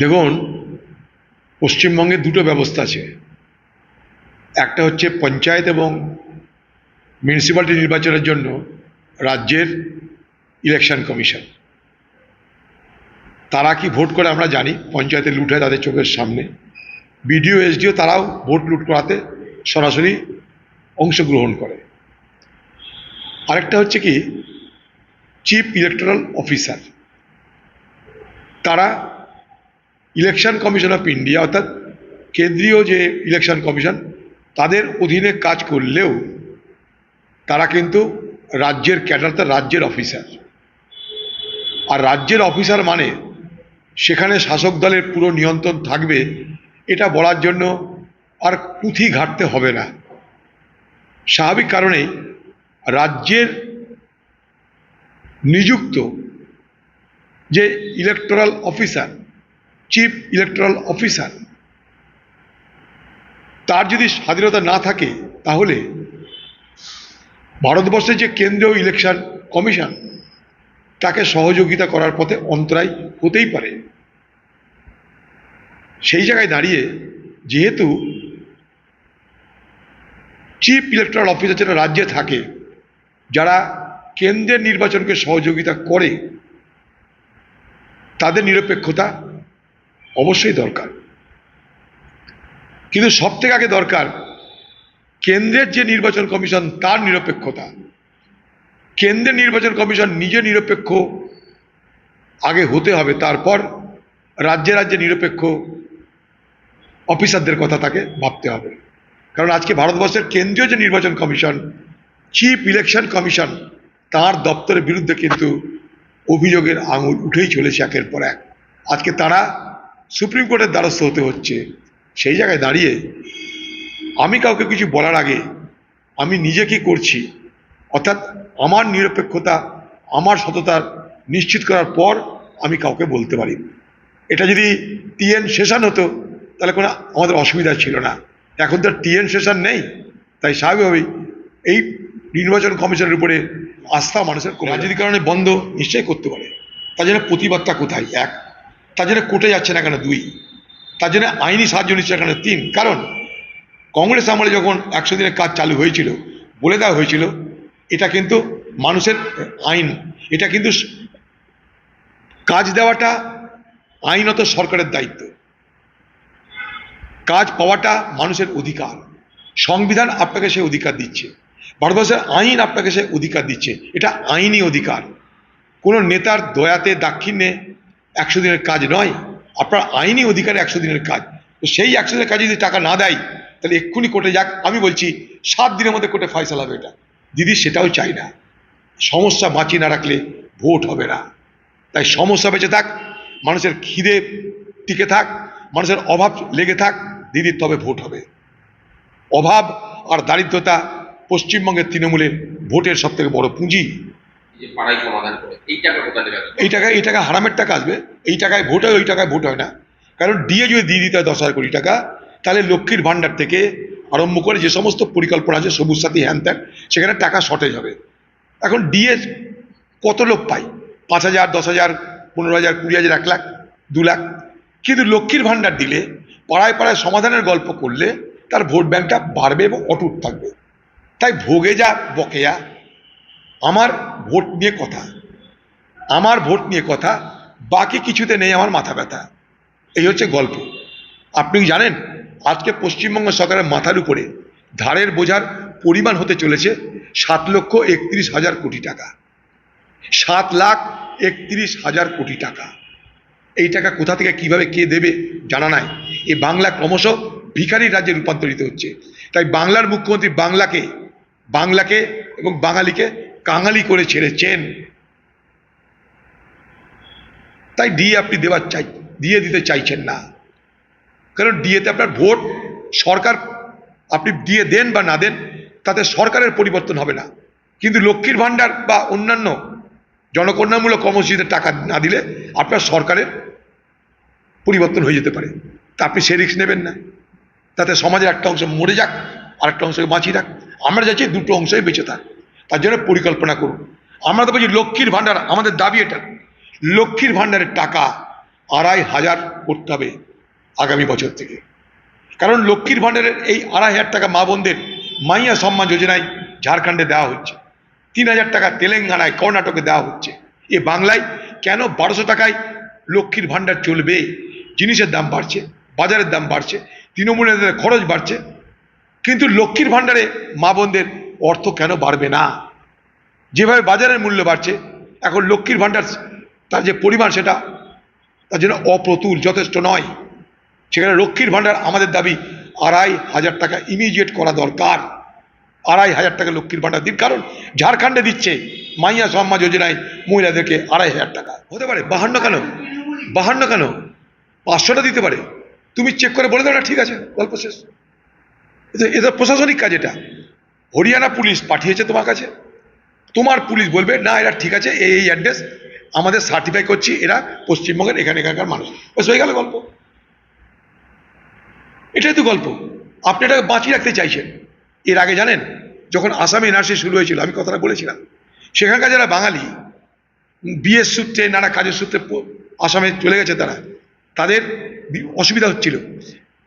দেখুন, পশ্চিমবঙ্গে দুটো ব্যবস্থা আছে। একটা হচ্ছে পঞ্চায়েত এবং মিউনিসিপ্যালিটি নির্বাচনের জন্য রাজ্যের ইলেকশন কমিশন। তারা কি ভোট করে আমরা জানি, পঞ্চায়েতে লুট হয় তাদের চোখের সামনে। বিডিও এসডিও তারাও ভোট লুট করাতে সরাসরি অংশগ্রহণ করে। আরেকটা হচ্ছে কি, চিফ ইলেকটোরাল অফিসার। তারা ইলেকশন কমিশন অফ ইন্ডিয়া, অর্থাৎ কেন্দ্রীয় যে ইলেকশন কমিশন, তাদের অধীনে কাজ করলেও তারা কিন্তু রাজ্যের ক্যাডার, রাজ্যের অফিসার। আর রাজ্যের অফিসার মানে সেখানে শাসক দলের পুরো নিয়ন্ত্রণ থাকবে, এটা বলার জন্য আর পুঁথি ঘাটতে হবে না। স্বাভাবিক কারণেই রাজ্যের নিযুক্ত যে electoral officer, chief electoral officer, তার যদি স্বাধীনতা না থাকে তাহলে ভারতবর্ষের যে কেন্দ্রীয় ইলেকশন কমিশন তাকে সহযোগিতা করার পথে অন্তরায় হতেই পারে। সেই জায়গায় দাঁড়িয়ে যেহেতু চিফ ইলেকটোরাল অফিসার যারা রাজ্যে থাকে, যারা কেন্দ্রের নির্বাচনকে সহযোগিতা করে, তাদের নিরপেক্ষতা অবশ্যই দরকার। কিন্তু সব থেকে আগে দরকার কেন্দ্রের যে নির্বাচন কমিশন তার নিরপেক্ষতা। কেন্দ্রের নির্বাচন কমিশন নিজে নিরপেক্ষ আগে হতে হবে, তারপর রাজ্যে রাজ্যে নিরপেক্ষ অফিসারদের কথা তাকে ভাবতে হবে। কারণ আজকে ভারতবর্ষের কেন্দ্রীয় যে নির্বাচন কমিশন, চিফ ইলেকশন কমিশন, তার দপ্তরের বিরুদ্ধে কিন্তু অভিযোগের আঙুল উঠেই চলেছে একের পর এক। আজকে তারা সুপ্রিম কোর্টের দ্বারস্থ হতে হচ্ছে। সেই জায়গায় দাঁড়িয়ে আমি কাউকে কিছু বলার আগে আমি নিজে কি করছি, অর্থাৎ আমার নিরপেক্ষতা, আমার সততা নিশ্চিত করার পর আমি কাউকে বলতে পারি। এটা যদি টিএন সেশন হতো তাহলে কোনো আমাদের অসুবিধা ছিল না। এখন তো টিএন সেশন নেই, তাই স্বাভাবিকভাবেই এই নির্বাচন কমিশনের উপরে আস্থা মানুষের রাজনৈতিক কারণে বন্ধ নিশ্চয়ই করতে পারে। তার জন্য প্রতিবাদটা কোথায়? এক, তার জন্য কোর্টে যাচ্ছে না কেন? দুই, তার জন্য আইনি সাহায্য নিচ্ছে না কেন? তিন, কারণ কংগ্রেস আমলে যখন 100 দিনের কাজ চালু হয়েছিল, বলে দেওয়া হয়েছিল এটা কিন্তু মানুষের আইন, এটা কিন্তু কাজ দেওয়াটা আইনত সরকারের দায়িত্ব, কাজ পাওয়াটা মানুষের অধিকার। সংবিধান আপনাকে সে অধিকার দিচ্ছে, ভারতবর্ষের আইন আপনাকে সে অধিকার দিচ্ছে, এটা আইনি অধিকার। কোনো নেতার দয়াতে দাক্ষিণ্যে 100 দিনের কাজ নয়, আপনার আইনি অধিকারে 100 দিনের কাজ। তো সেই 100 দিনের কাজে যদি টাকা না দেয় তাহলে এক্ষুনি কোর্টে যাক। আমি বলছি 7 দিনের মধ্যে কোর্টে ফয়সালা হবে এটা। দিদি সেটাও চাই না। সমস্যা বাঁচিয়ে না রাখলে ভোট হবে না। তাই সমস্যা বেঁচে থাক, মানুষের খিদে টিকে থাক, মানুষের অভাব লেগে থাক, দিদির তবে ভোট হবে। অভাব আর দারিদ্রতা পশ্চিমবঙ্গের তৃণমূলের ভোটের সব থেকে বড় পুঁজি। এই টাকা হারামের টাকা আসবে, এই টাকায় ভোট হয়, ওই টাকায় ভোট হয় না। কারণ ডিএ যদি দিয়ে দিতে হয় 10,000 কোটি টাকা, তাহলে লক্ষ্মীর ভাণ্ডার থেকে আরম্ভ করে যে সমস্ত পরিকল্পনা আছে, সবুজ সাথী হ্যান ত্যান, সেখানে টাকা শর্টেজ হবে। এখন ডিএ কত লোক পায়? 5,000, 10,000, 15,000, 20,000, 1 লাখ, 2 লাখ। কিন্তু লক্ষ্মীর ভাণ্ডার দিলে, পাড়ায় পাড়ায় সমাধানের গল্প করলে তার ভোট ব্যাংকটা বাড়বে এবং অটুট থাকবে। তাই ভোগে যা বকেয়া, আমার ভোট নিয়ে কথা, আমার ভোট নিয়ে কথা, বাকি কিছুতে নেই আমার মাথা ব্যথা। এই হচ্ছে গল্প। আপনি জানেন আজকে পশ্চিমবঙ্গ সরকারের মাথার উপরে ধারের বোঝার পরিমাণ হতে চলেছে 7,31,000 কোটি টাকা। 7,31,000 কোটি টাকা। এই টাকা কোথা থেকে কিভাবে কে দেবে জানা নাই। এ বাংলা ক্রমশ ভিখারির রাজ্যে রূপান্তরিত হচ্ছে। তাই বাংলার মুখ্যমন্ত্রী বাংলাকে এবং বাঙালিকে কাঙালি করে ছেড়েছেন। তাই ডিএ আপনি দিয়ে দিতে চাইছেন না। কারণ ডিএতে আপনার ভোট, সরকার, আপনি ডিএ দেন বা না দেন তাতে সরকারের পরিবর্তন হবে না। কিন্তু লক্ষ্মীর ভাণ্ডার বা অন্যান্য জনকল্যাণমূলক কর্মসূচিতে টাকা না দিলে আপনার সরকারের পরিবর্তন হয়ে যেতে পারে। তা আপনি সে রিস্ক নেবেন না। তাতে সমাজের একটা অংশ মরে যাক, আর একটা অংশকে বাঁচিয়ে রাখ। আমরা চাইছি দুটো অংশই বেঁচে থাক। তার জন্য পরিকল্পনা করুন। আমরা তো বলছি লক্ষ্মীর ভাণ্ডার, আমাদের দাবি এটা, লক্ষ্মীর ভাণ্ডারের টাকা 2,500 করতে হবে আগামী বছর থেকে। কারণ লক্ষ্মীর ভাণ্ডারের এই 2,500 টাকা মা বোনদের মাইয়া সম্মান যোজনায় ঝাড়খণ্ডে দেওয়া হচ্ছে, 3,000 টাকা তেলেঙ্গানায়, কর্ণাটকে দেওয়া হচ্ছে। এ বাংলায় কেন 1200 টাকায় লক্ষ্মীর ভাণ্ডার চলবে? জিনিসের দাম বাড়ছে, বাজারের দাম বাড়ছে, তৃণমূলের খরচ বাড়ছে, কিন্তু লক্ষ্মীর ভাণ্ডারে মা বোনদের অর্থ কেন বাড়বে না? যেভাবে বাজারের মূল্য বাড়ছে, এখন লক্ষ্মীর ভাণ্ডার তার যে পরিমাণ সেটা তার জন্য অপ্রতুল, যথেষ্ট নয়। সেখানে লক্ষ্মীর ভাণ্ডার আমাদের দাবি 2,500 টাকা ইমিডিয়েট করা দরকার। 2,500 টাকা লক্ষ্মীর ভাণ্ডার দিন, কারণ ঝাড়খণ্ডে দিচ্ছে মাইয়া সম্মান যোজনায় মহিলাদেরকে 2,500 টাকা। হতে পারে 52 কেন, 52 কেন, 500টা দিতে পারে। তুমি চেক করে বলে দাও না, ঠিক আছে, গল্প শেষ। এটা প্রশাসনিক কাজ। এটা হরিয়ানা পুলিশ পাঠিয়েছে তোমার কাছে, তোমার পুলিশ বলবে না এরা ঠিক আছে, এই অ্যাড্রেস আমাদের সার্টিফাই করছি, এরা পশ্চিমবঙ্গের এখানকার মানুষ, বাস হয়ে গেল গল্প। এটাই তো গল্প। আপনি এটাকে বাঁচিয়ে রাখতে চাইছেন। এর আগে জানেন, যখন আসামে এনআরসি শুরু হয়েছিল, আমি কথাটা বলেছিলাম, সেখানকার যারা বাঙালি বিয়ের সূত্রে, নানা কাজের সূত্রে আসামে চলে গেছে, তাদের অসুবিধা হচ্ছিল।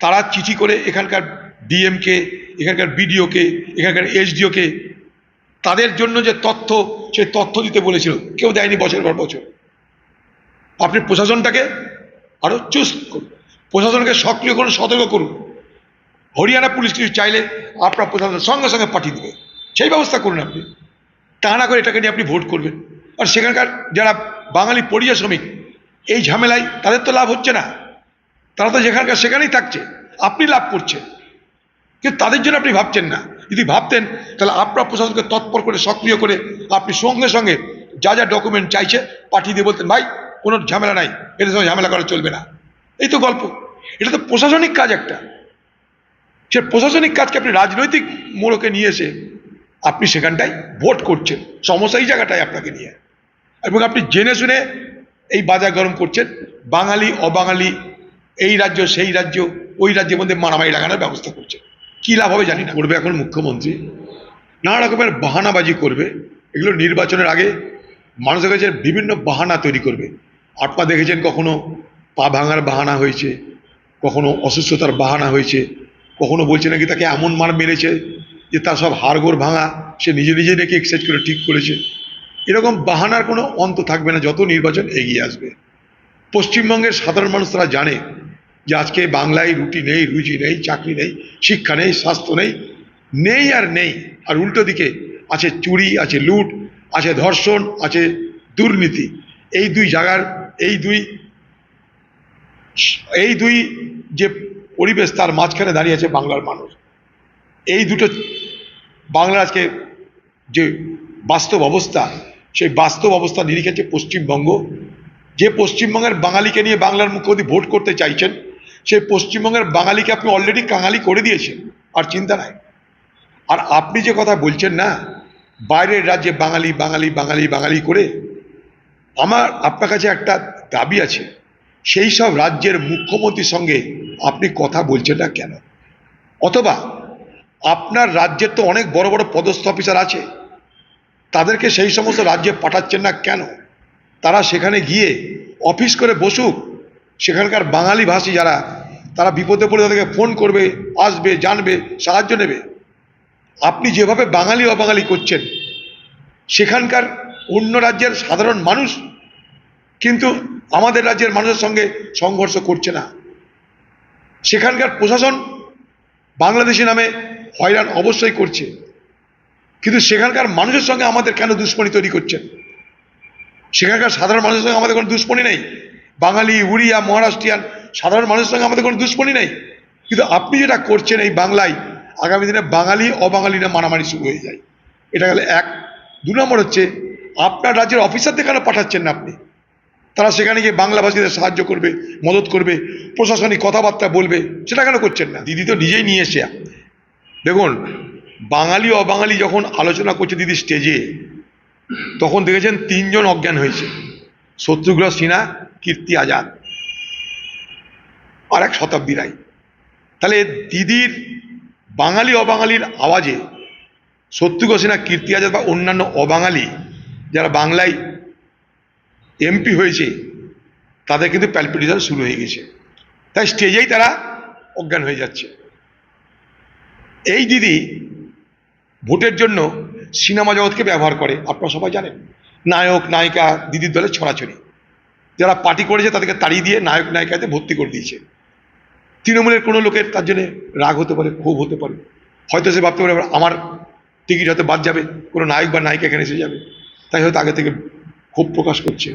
তারা চিঠি করে এখানকার ডিএমকে, এখানকার বিডিওকে, এখানকার এসডিওকে তাদের জন্য যে তথ্য, সেই তথ্য দিতে বলেছিল, কেউ দেয়নি বছর পর বছর। আপনি প্রশাসনটাকে আরো চুস্ট করুন, প্রশাসনকে সক্রিয় করুন, সতর্ক করুন। হরিয়ানা পুলিশ কিছু চাইলে আপনার প্রশাসন সঙ্গে সঙ্গে পাঠিয়ে দেবে, সেই ব্যবস্থা করুন আপনি। তা না করে এটাকে নিয়ে আপনি ভোট করবেন। আর সেখানকার যারা বাঙালি পরিযায়ী শ্রমিক, এই ঝামেলায় তাদের তো লাভ হচ্ছে না, তারা তো যেখানকার সেখানেই থাকছে, আপনি লাভ করছেন, কিন্তু তাদের জন্য আপনি ভাবছেন না। যদি ভাবতেন তাহলে আপনার প্রশাসনকে তৎপর করে, সক্রিয় করে আপনি সঙ্গে সঙ্গে যা যা ডকুমেন্ট চাইছে পাঠিয়ে দিয়ে বলতেন, ভাই কোনো ঝামেলা নাই, এদের সঙ্গে ঝামেলা করা চলবে না। এই তো গল্প। এটা তো প্রশাসনিক কাজ একটা। সে প্রশাসনিক কাজকে আপনি রাজনৈতিক মোড়কে নিয়ে এসে আপনি সেখানটায় ভোট করছেন। সমস্যা এই জায়গাটায় আপনাকে নিয়ে, এবং আপনি জেনে শুনে এই বাজার গরম করছেন। বাঙালি অবাঙালি, এই রাজ্য সেই রাজ্য, ওই রাজ্যের মধ্যে মারামারি লাগানোর ব্যবস্থা করছেন। কি লাভ হবে জানি না। করবে এখন মুখ্যমন্ত্রী নানা রকমের বাহানাবাজি করবে। এগুলো নির্বাচনের আগে মানুষের কাছে বিভিন্ন বাহানা তৈরি করবে। আপনারা দেখেছেন কখনো পা ভাঙার বাহানা হয়েছে, কখনো অসুস্থতার বাহানা হয়েছে, কখনো বলছে নাকি তাকে এমন মার মেরেছে যে তার সব হাড়গোড় ভাঙা, সে নিজে নিজে নাকি এক্সারসাইজ করে ঠিক করেছে। এরকম বাহানার কোনো অন্ত থাকবে না যত নির্বাচন এগিয়ে আসবে। পশ্চিমবঙ্গের সাধারণ মানুষ তারা জানে যে আজকে বাংলায় রুটি নেই, রুজি নেই, চাকরি নেই, শিক্ষা নেই, স্বাস্থ্য নেই, নেই আর নেই। আর উল্টো দিকে আছে চুরি, আছে লুট, আছে ধর্ষণ, আছে দুর্নীতি। এই দুই জায়গার এই দুই যে পরিবেশ, তার মাঝখানে দাঁড়িয়ে আছে বাংলার মানুষ। এই দুটো বাংলার আজকে যে বাস্তব অবস্থা, সেই বাস্তব অবস্থা নিরিখেছে পশ্চিমবঙ্গ। যে পশ্চিমবঙ্গের বাঙালিকে নিয়ে বাংলার মুখ্যমন্ত্রী ভোট করতে চাইছেন, সেই পশ্চিমবঙ্গের বাঙালিকে আপনি অলরেডি কাঙালি করে দিয়েছেন, আর চিন্তা নাই। আর আপনি যে কথা বলছেন না, বাইরের রাজ্যে বাঙালি বাঙালি বাঙালি বাঙালি করে, আমার আপনার কাছে একটা দাবি আছে, সেই সব রাজ্যের মুখ্যমন্ত্রীর সঙ্গে আপনি কথা বলছেন না কেন? অথবা আপনার রাজ্যের তো অনেক বড় বড় পদস্থ অফিসার আছে, তাদেরকে সেই সমস্ত রাজ্যে পাঠাচ্ছেন না কেন? তারা সেখানে গিয়ে অফিস করে বসুক। সেখানকার বাঙালি ভাষী যারা, তারা বিপদে পড়ে তাদেরকে ফোন করবে, আসবে, জানবে, সাহায্য নেবে। আপনি যেভাবে বাঙালি অবাঙালি করছেন, সেখানকার অন্য রাজ্যের সাধারণ মানুষ কিন্তু আমাদের রাজ্যের মানুষের সঙ্গে সংঘর্ষ করছে না। সেখানকার প্রশাসন বাংলাদেশি নামে হয়রান অবশ্যই করছে, কিন্তু সেখানকার মানুষের সঙ্গে আমাদের কেন দুশ্মনী তৈরি করছেন? সেখানকার সাধারণ মানুষের সঙ্গে আমাদের কোনো দুশ্মনী নেই। বাঙালি, উড়িয়া, মহারাষ্ট্রিয়ান সাধারণ মানুষের সঙ্গে আমাদের কোনো দুশ্মনী নেই, কিন্তু আপনি যেটা করছেন এই বাংলায়, আগামী দিনে বাঙালি অবাঙালিরা মারামারি শুরু হয়ে যায়। এটা গেলে এক। 2 নম্বর হচ্ছে, আপনার রাজ্যের অফিসারদের কেন পাঠাচ্ছেন না আপনি? তারা সেখানে গিয়ে বাংলা ভাষীদের সাহায্য করবে, মদত করবে, প্রশাসনিক কথাবার্তা বলবে, সেটা কেন করছেন না? দিদি তো নিজেই নিয়ে এসে, দেখুন, বাঙালি অবাঙালি যখন আলোচনা করছে দিদি স্টেজে, তখন দেখেছেন 3 জন অজ্ঞান হয়েছে, শত্রুঘ্ন সিনহা, কীর্তি আজাদ, আর এক শতাব্দী রায়। তাহলে দিদির বাঙালি অবাঙালির আওয়াজে শত্রুঘ্ন সিনহা, কীর্তি আজাদ বা অন্যান্য অবাঙালি যারা বাংলায় এমপি হয়েছে, তাদের কিন্তু প্যালপিটেশন শুরু হয়ে গেছে, তাই স্টেজেই তারা অজ্ঞান হয়ে যাচ্ছে। এই দিদি ভোটের জন্য সিনেমা জগৎকে ব্যবহার করে, আপনারা সবাই জানেন। নায়ক নায়িকা দিদির দলে ছড়াছড়ি, যারা পার্টি করেছে তাদেরকে তাড়িয়ে দিয়ে নায়ক নায়িকাতে ভর্তি করে দিয়েছে। তৃণমূলের কোনো লোকের তার জন্য রাগ হতে পারে, ক্ষোভ হতে পারে, হয়তো সে ভাবতে পারে আমার টিকিট হয়তো বাদ যাবে, কোনো নায়ক বা নায়িকা এখানে এসে যাবে, তাই হয়তো আগে থেকে ক্ষোভ প্রকাশ করছে।